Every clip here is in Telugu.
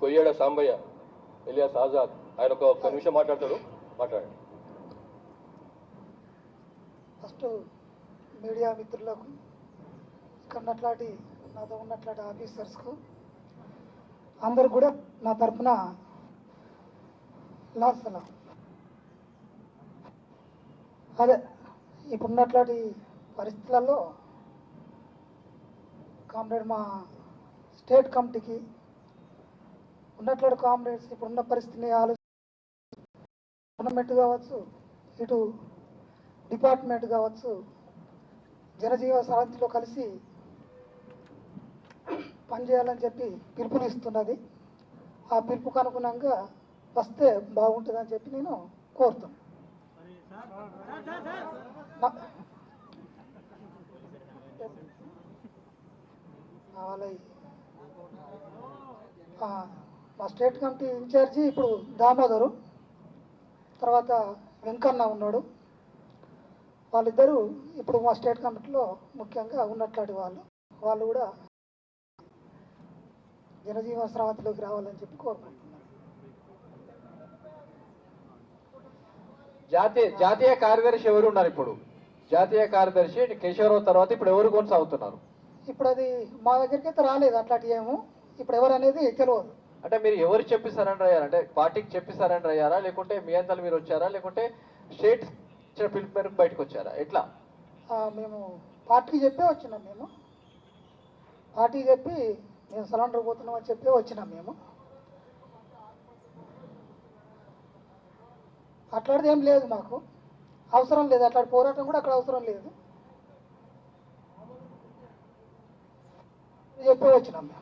కొయ్యేడ సాంబయ్య ఎలియాస్ ఆజాద్ ఆయన ఒక నిమిషం మాట్లాడతాడు, మాట్లాడండి. ఫస్ట్ మీడియా మిత్రులకు, ఇక్కడ ఉన్నట్లాంటి నాతో ఉన్నట్లాంటి ఆఫీసర్స్కు అందరు కూడా నా తరఫున లాసలా అదే ఇప్పుడున్నట్లాంటి పరిస్థితులలో కామ్రేడ్ మా స్టేట్ కమిటీకి ఉన్నట్లాంటి కామ్రేడ్స్ ఇప్పుడున్న పరిస్థితిని గవర్నమెంట్ కావచ్చు, ఇటు డిపార్ట్మెంట్ కావచ్చు, జనజీవ సమితిలో కలిసి పనిచేయాలని చెప్పి పిలుపునిస్తున్నది. ఆ పిలుపుకు అనుగుణంగా వస్తే బాగుంటుందని చెప్పి నేను కోరుతున్నాను. మా స్టేట్ కమిటీ ఇన్ఛార్జి ఇప్పుడు దామోదరు, తర్వాత వెంకన్న ఉన్నాడు. వాళ్ళిద్దరూ ఇప్పుడు మా స్టేట్ కమిటీలో ముఖ్యంగా ఉన్నట్లాంటి వాళ్ళు కూడా జనజీవన స్రవంతిలోకి రావాలని చెప్పి కోరుకుంటున్నాను. జాతీయ కార్యదర్శి ఎవరు ఉన్నారు? ఇప్పుడు జాతీయ కార్యదర్శి కేశవరావు తర్వాత ఇప్పుడు ఎవరు కొనసాగుతున్నారు? ఇప్పుడు అది మా దగ్గరికి అయితే రాలేదు అట్లాంటి ఏమో, ఇప్పుడు ఎవరు అనేది తెలియదు. అంటే మీరు ఎవరు చెప్పి సరెండర్ అయ్యారా? అంటే పార్టీకి చెప్పి సరెండర్ అయ్యారా, లేకుంటే మీ అంతలు మీరు వచ్చారా, లేకుంటే స్టేట్ పిలుపు మేరకు బయటకు వచ్చారా? ఎట్లా? మేము పార్టీకి చెప్పే వచ్చినాం. మేము పార్టీకి చెప్పి మేము సరెండర్ పోతున్నాం అని చెప్పి వచ్చినాం. మేము అట్లాంటిది ఏం లేదు, మాకు అవసరం లేదు. అట్లాంటి పోరాటం కూడా అక్కడ అవసరం లేదు, చెప్పే వచ్చినాం మేము.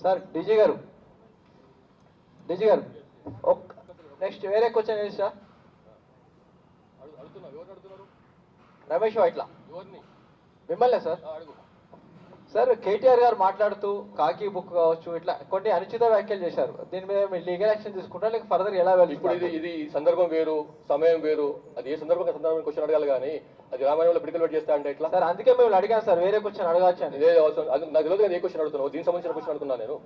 సార్ డీజీ గారు నెక్స్ట్ వేరే క్వశ్చన్ ఏంటి సార్? రమేష్ ఇట్లా మిమ్మల్నే సార్. సార్ కేటీఆర్ గారు మాట్లాడుతూ కాకి బుక్ కావచ్చు ఇట్లా కొన్ని అనుచిత వ్యాఖ్యలు చేశారు. దీని మీద మీరు లీగల్ యాక్షన్ తీసుకుంటారా లేక ఫర్దర్ ఎలా వెళ్ళి? ఇప్పుడు ఇది సందర్భం వేరు, సమయం వేరు. అది ఏ సందర్భంగా క్వశ్చన్ అడగాలి కానీ అది రామాయణంలో పిడికలు పెట్టి చేస్తా అంటే ఎట్లా? సార్ అందుకే మేము అడిగాను సార్, వేరే క్వశ్చన్ అడగచ్చు అని. నాకు తెలియదు ఏ క్వశ్చన్ అడుగుతున్నావు, దీనికి సంబంధించిన క్వశ్చన్ అడుగుతున్నా నేను.